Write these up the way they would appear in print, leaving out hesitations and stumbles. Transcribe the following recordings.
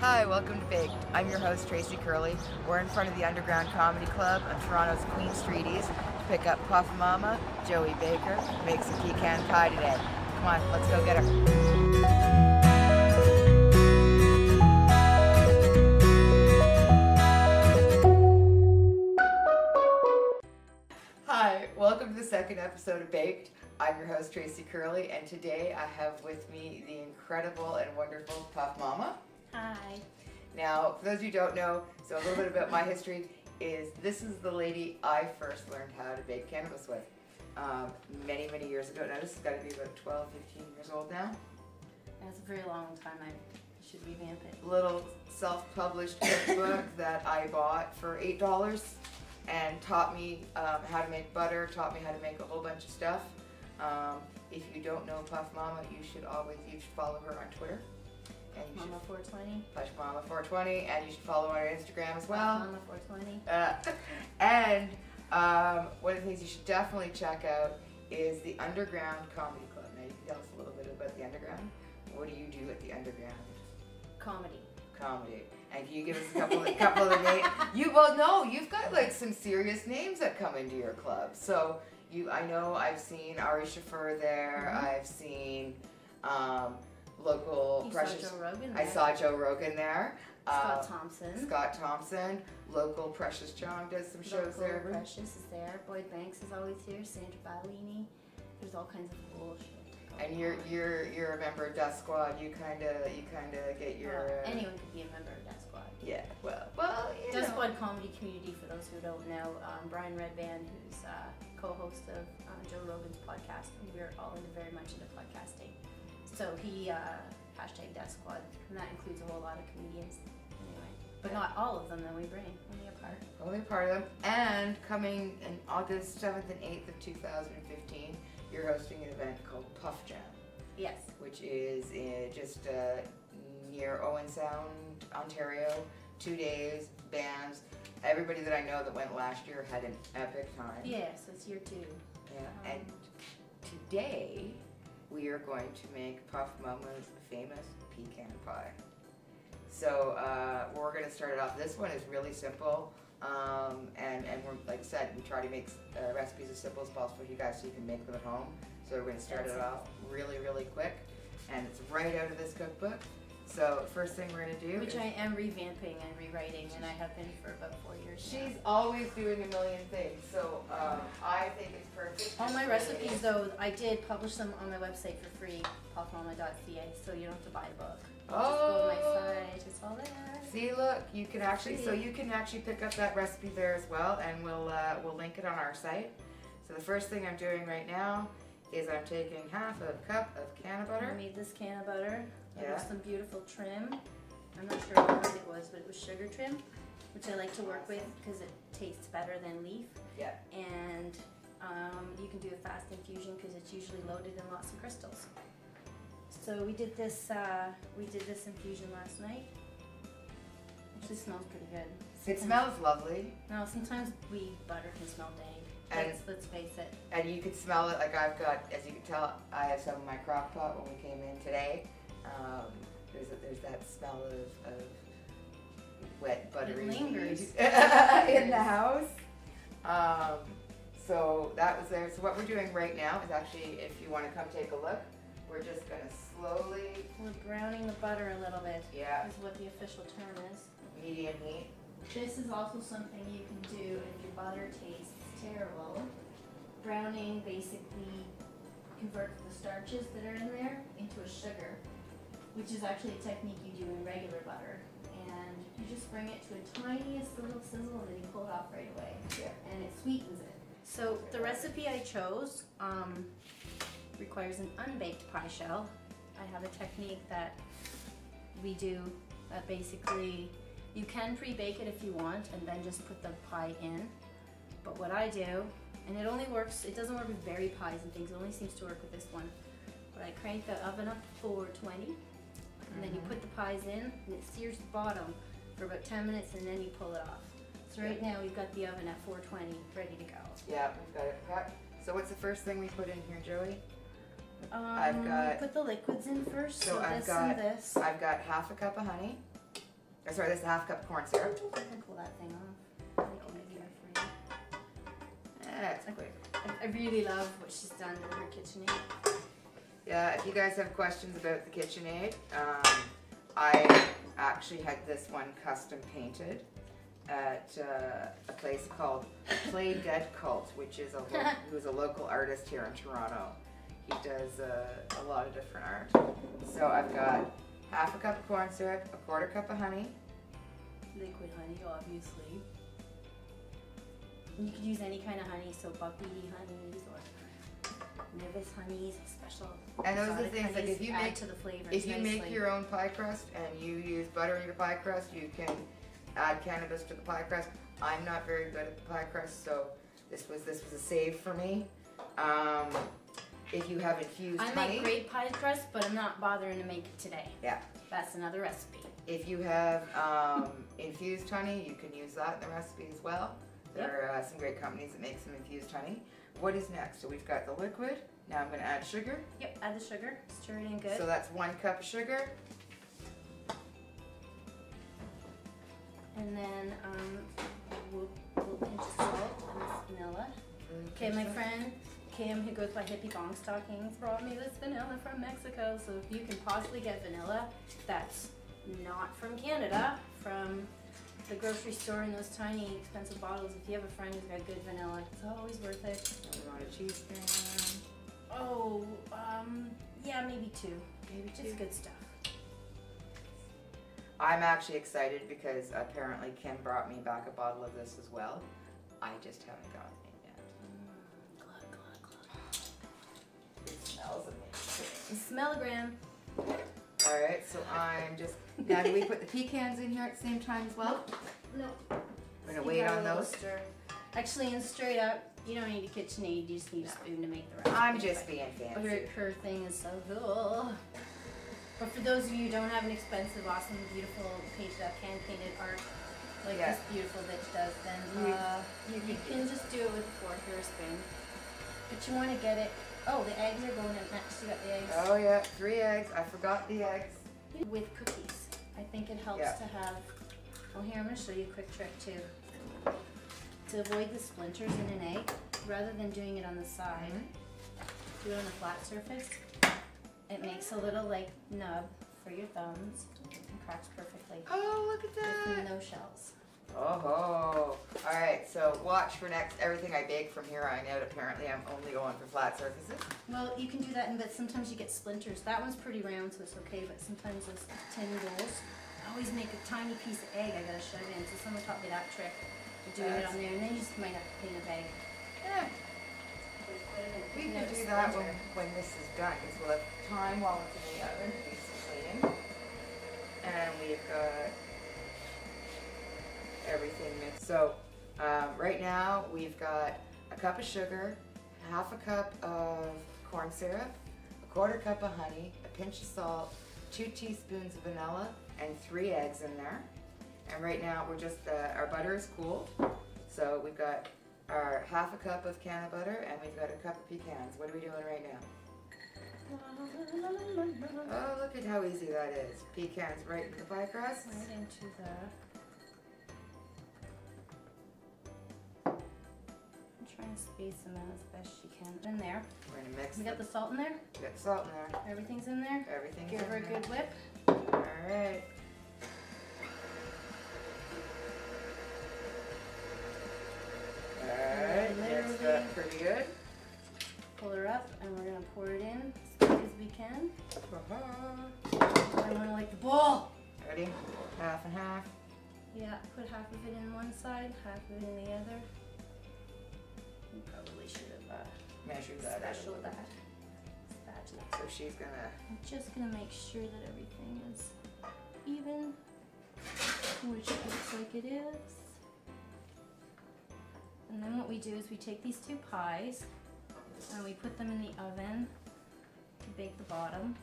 Hi, welcome to Baked. I'm your host, Tracy Curley. We're in front of the Underground Comedy Club on Toronto's Queen Street East to pick up Puff Mama, Joey Baker, to make some pecan pie today. Come on, let's go get her. Hi, welcome to the second episode of Baked. I'm your host, Tracy Curley, and today I have with me the incredible and wonderful Puff Mama. Hi. Now, for those of you who don't know, so a little bit about my history is this is the lady I first learned how to bake cannabis with many, many years ago. Now, this has got to be about 12, 15 years old now. That's a very long time. I should revamp it. Little self-published cookbook that I bought for $8 and taught me how to make butter, taught me how to make a whole bunch of stuff. If you don't know Puff Mama, you should follow her on Twitter. And you Mama 420. Puff Mama 420, and you should follow her on Instagram as well. Mama 420. And one of the things you should definitely check out is the Underground Comedy Club. Now, you can tell us a little bit about the Underground. What do you do at the Underground? Comedy. And can you give us a couple of the names? You've got like some serious names that come into your club. So I know I've seen Ari Shaffer there. Mm-hmm. I've seen local Precious. Saw Joe Rogan there. I saw Joe Rogan there. Scott Thompson. Local Precious John does some shows there. Precious is there. Boyd Banks is always here. Sandra Ballini. There's all kinds of cool shit. And you're a member of Death Squad. You kind of get your. Anyone could be a member of Death Squad. Yeah. Well. Death Squad comedy community. For those who don't know, Brian Redband, who's co-host of Joe Rogan's podcast, and we're all very much into podcasting. So he hashtag Death Squad, and that includes a whole lot of comedians. Anyway, but not all of them that we bring. Only a part of them. And coming in August 7th and 8th of 2015, you're hosting an event called Puff Jam. Yes. Which is just near Owen Sound, Ontario. 2 days, bands. Everybody that I know that went last year had an epic time. Yes, it's year 2. Yeah. And today we are going to make Puff Mama's famous pecan pie. So we're going to start it off. This one is really simple, and we're, like I said, we try to make recipes as simple as possible for you guys so you can make them at home. So we're going to start it off really, really quick, and it's right out of this cookbook. So first thing we're going to do which I am revamping and rewriting, and I have been for about 4 years now. She's always doing a million things, so I think it's perfect. All my recipes, though, I did publish them on my website for free, puffmama.ca, so you don't have to buy a book. Just go to my site, it's all there. See, look, you can actually pick up that recipe there as well, and we'll link it on our site. So the first thing I'm doing right now is I'm taking half a cup of canna butter. I made this canna butter. Yeah. There's some beautiful trim. I'm not sure what it was, but it was sugar trim, which I like to work with because it tastes better than leaf. Yeah. And you can do a fast infusion because it's usually loaded in lots of crystals. So we did this infusion last night. Actually smells pretty good. It smells lovely. No, sometimes butter can smell dank. Let's face it. And you can smell it. Like I've got, as you can tell, I have some in my crock pot when we came in today. There's that smell of wet, buttery lingers in the house. So that was there. So what we're doing right now is actually, if you want to come take a look, we're just going to slowly... We're browning the butter a little bit. Yeah. Is what the official term is. Medium heat. This is also something you can do if your butter tastes terrible. Browning basically converts the starches that are in there into a sugar, which is actually a technique you do in regular butter. And you just bring it to a tiniest little sizzle and then you pull it off right away. Yeah. And it sweetens it. So the recipe I chose requires an unbaked pie shell. I have a technique that we do that basically you can pre-bake it if you want and then just put the pie in. But what I do, and it only works, it doesn't work with berry pies and things, it only seems to work with this one. But I crank the oven up to 420 and then you put the pies in and it sears the bottom for about 10 minutes and then you pull it off. So right now we've got the oven at 420 ready to go. Yeah, we've got it cut. So what's the first thing we put in here, Joey? We put the liquids in first. So I've got half a cup of honey. Sorry, this is a half cup of corn syrup. I can pull that thing off. Make it easier for you. That's quick. I really love what she's done with her KitchenAid. Yeah, if you guys have questions about the KitchenAid, I actually had this one custom painted at a place called Play Dead Cult, which is who's a local artist here in Toronto. He does a lot of different art. So I've got half a cup of corn syrup, a quarter cup of honey. Liquid honey, obviously. You could use any kind of honey, so buckwheat honeys or Nevis honeys, special. And those are the things, like if you make to the flavors if you nicely. make your own pie crust and you use butter in your pie crust, you can add cannabis to the pie crust. I'm not very good at the pie crust, so this was a save for me. If you have infused honey, I make great pie crust, but I'm not bothering to make it today. Yeah, that's another recipe. If you have infused honey, you can use that in the recipe as well. There are some great companies that make some infused honey. What is next? So we've got the liquid. Now I'm going to add sugar. Yep, add the sugar. Stir it in good. So that's 1 cup of sugar. And then we'll pinch of salt and this vanilla. Okay, my friend Kim, who goes by Hippie Bong Stockings, brought me this vanilla from Mexico. So if you can possibly get vanilla that's not from Canada, from the grocery store in those tiny expensive bottles, if you have a friend who's got good vanilla, it's always worth it. You want a teaspoon? Oh, yeah, maybe 2. Maybe 2. Just good stuff. I'm actually excited because apparently Kim brought me back a bottle of this as well. I just haven't gotten it yet. Glug, glug, glug. It smells amazing. Smellogram. Alright, so I'm just... Now, do we put the pecans in here at the same time as well? No. We're going to wait on those. Stir. Actually, and straight up, you don't need a KitchenAid, you just need a spoon to make the recipe. I'm just being fancy. Her thing is so cool. But for those of you who don't have an expensive, awesome, beautiful, painted up, hand-painted art like this beautiful bitch does, then you can just do it with a fork or a spoon. But you want to get it... Oh, the eggs are going in next. You got the eggs? Oh yeah, 3 eggs. I forgot the eggs. With cookies. I think it helps to have... Well, here, I'm going to show you a quick trick, too. To avoid the splinters in an egg, rather than doing it on the side, do it on a flat surface. It makes a little, like, nub for your thumbs and cracks perfectly. Oh, look at that! With no shells. Oh, alright, so watch for next everything I bake from here on out. Apparently I'm only going for flat surfaces. Well, you can do that, but sometimes you get splinters. That one's pretty round, so it's okay, but sometimes those tin rolls, I always make a tiny piece of egg I gotta shove in, so someone taught me that trick. Doing it on there, and then you just might have to clean a bag. Yeah. We can do that when this is done, because we'll have time while it's in the oven to do some cleaning. And we've got everything mixed. So right now we've got a cup of sugar, half a cup of corn syrup, a quarter cup of honey, a pinch of salt, 2 teaspoons of vanilla, and 3 eggs in there. And right now we're just, our butter is cooled. So we've got our half a cup of can of butter and we've got a cup of pecans. What are we doing right now? Oh, look at how easy that is. Pecans right into the pie crust. Right into the... I'm trying to space them out as best you can. In there. We're going to mix We got the salt in there? We got salt in there. Everything's in there? Everything's Give in her a there. good whip. Alright. Alright, mix that pretty good. Pull her up and we're going to pour it in as quick as we can. I want to like the bowl. Ready? Half and half. Yeah, put half of it in one side, half of it in the other. You probably should have Measure that out. spatula that. Spatula. So she's gonna... I'm just going to make sure that everything is even, which it looks like it is. And then what we do is we take these 2 pies and we put them in the oven to bake the bottom.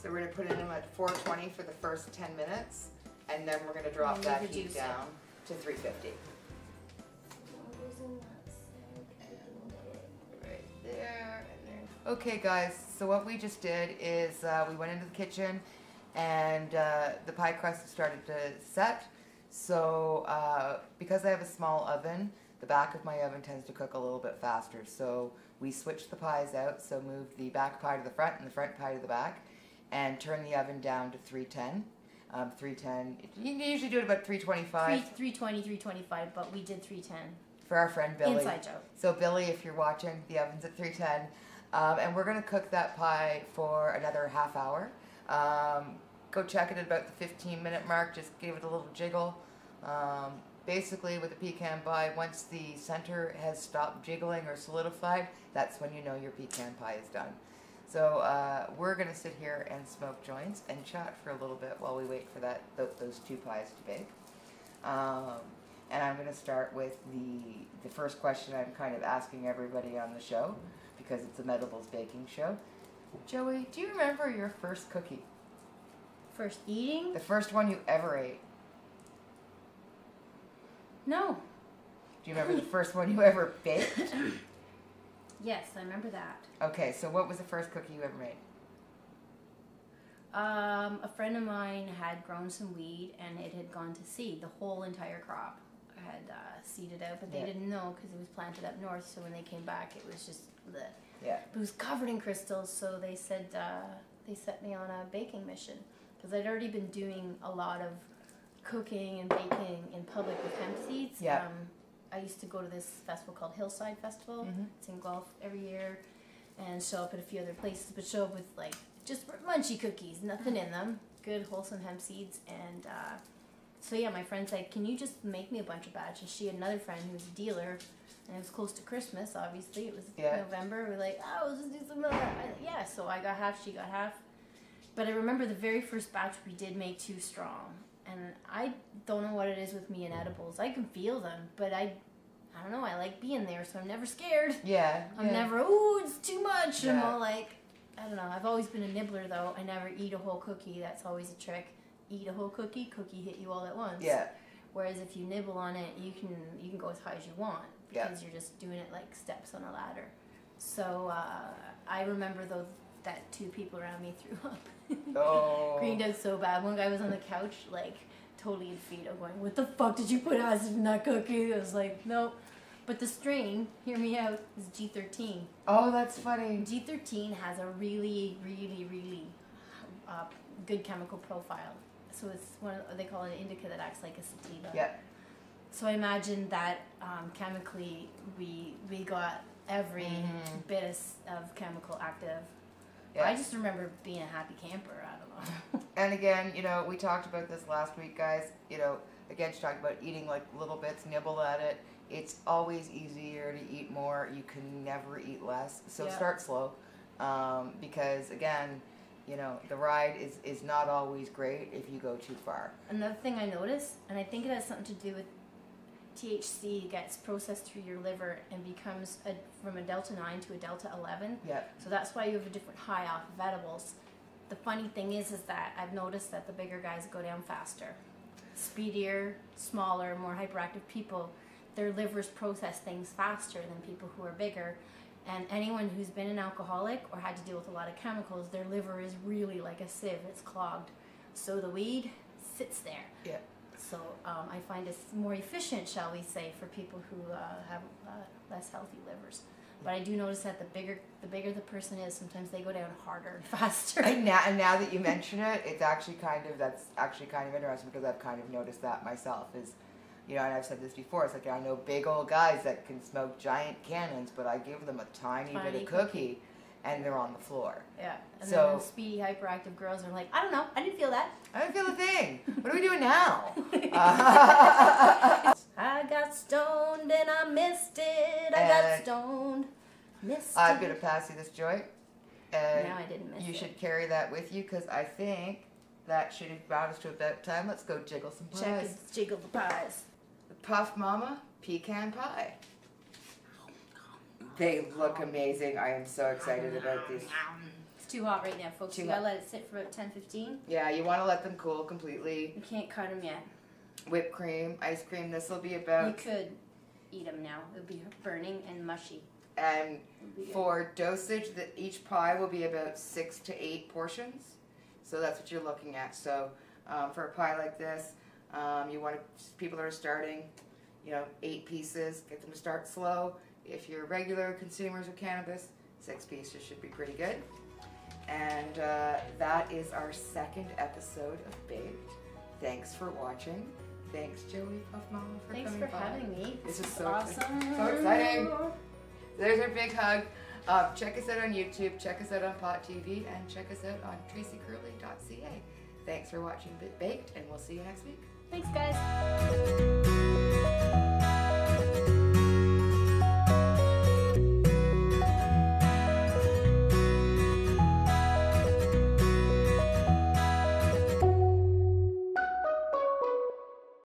So we're gonna put it in at 420 for the first 10 minutes, and then we're gonna drop And that reduce heat it. down to 350. Right there and there. Okay guys, so what we just did is we went into the kitchen and the pie crust has started to set. So because I have a small oven, the back of my oven tends to cook a little bit faster. So we switch the pies out, so move the back pie to the front and the front pie to the back, and turn the oven down to 310. 310, you can usually do it about 325. 320, 325, but we did 310. For our friend Billy. Inside joke. So Billy, if you're watching, the oven's at 310. And we're going to cook that pie for another half hour. Go check it at about the 15-minute mark. Just give it a little jiggle. Basically, with the pecan pie, once the center has stopped jiggling or solidified, that's when you know your pecan pie is done. So we're going to sit here and smoke joints and chat for a little bit while we wait for those two pies to bake. And I'm going to start with the first question I'm kind of asking everybody on the show, because it's a Medibles baking show. Joey, do you remember your first cookie? First eating? The first one you ever ate? No. Do you remember the first one you ever baked? Yes, I remember that. Okay, so what was the first cookie you ever made? A friend of mine had grown some weed, and it had gone to seed. The whole entire crop had seeded out, but they didn't know because it was planted up north. So when they came back, it was just it was covered in crystals. So they said they set me on a baking mission because I'd already been doing a lot of cooking and baking in public with hemp seeds. Yeah. I used to go to this festival called Hillside Festival. Mm-hmm. It's in Guelph every year, and show up at a few other places, but show up with like just munchy cookies, nothing in them, good wholesome hemp seeds. And so yeah, my friend said, can you just make me a bunch of batches? She had another friend who was a dealer, and it was close to Christmas, obviously. It was November. We're like, oh, let's just do some of that. Yeah, so I got half, she got half. But I remember the very first batch we did make too strong. And I don't know what it is with me and edibles. I can feel them, but I don't know, I like being there, so I'm never scared. Yeah. I'm never, ooh, it's too much. Yeah. I'm all like, I don't know. I've always been a nibbler, though. I never eat a whole cookie. That's always a trick. Eat a whole cookie hit you all at once. Yeah. Whereas if you nibble on it, you can go as high as you want because you're just doing it like steps on a ladder. So I remember though that two people around me threw up. Oh. Green Doug's so bad. One guy was on the couch, like totally in fetal, going, "What the fuck did you put acid in that cookie?" I was like, "Nope." But the strain, hear me out, is G13. Oh, that's funny. G13 has a really, really, really good chemical profile. So it's they call it an indica that acts like a sativa. Yeah. So I imagine that chemically we got every bit of chemical active. Yeah. I just remember being a happy camper. I don't know. And again, we talked about this last week, guys. Again, she talked about eating like little bits, nibble at it. It's always easier to eat more. You can never eat less. So start slow, because again, the ride is not always great if you go too far. Another thing I noticed, and I think it has something to do with THC gets processed through your liver and becomes from a delta 9 to a delta 11. Yeah. So that's why you have a different high off of edibles. The funny thing is that I've noticed that the bigger guys go down faster. Speedier, smaller, more hyperactive people, their livers process things faster than people who are bigger. And anyone who's been an alcoholic or had to deal with a lot of chemicals, their liver is really like a sieve. It's clogged. So the weed sits there. Yeah. So I find it's more efficient, shall we say, for people who have less healthy livers. But I do notice that the bigger the person is, sometimes they go down harder and faster. And now that you mention it, that's actually kind of interesting, because I've kind of noticed that myself. And I've said this before. It's like I know big old guys that can smoke giant cannons, but I give them a tiny bit of cookie, and they're on the floor. Yeah. And then speedy, hyperactive girls are like, I don't know, I didn't feel that. I didn't feel a thing. What are we doing now? I got stoned and I missed it. I got stoned, missed I'm going to pass you this joint. And no, I didn't miss it. You should carry that with you, because I think that should have brought us to about time. Let's go jiggle some pies. Check and jiggle the pies. Puff Mama Pecan Pie. They look amazing. I am so excited about these. It's too hot right now, folks. You gotta let it sit for about 10-15. Yeah, you want to let them cool completely. You can't cut them yet. Whipped cream, ice cream. This will be about. You could eat them now. It'll be burning and mushy. And for dosage, each pie will be about 6 to 8 portions. So that's what you're looking at. So for a pie like this, you want people that are starting, 8 pieces, get them to start slow. If you're regular consumers of cannabis, 6 pieces should be pretty good. And that is our 2nd episode of Baked. Thanks for watching. Thanks, Joey Puff Mama, for Thanks coming for by. having me. This is so awesome. So exciting. There's our big hug. Check us out on YouTube, check us out on Pot TV, and check us out on tracycurley.ca. Thanks for watching Baked, and we'll see you next week. Thanks, guys.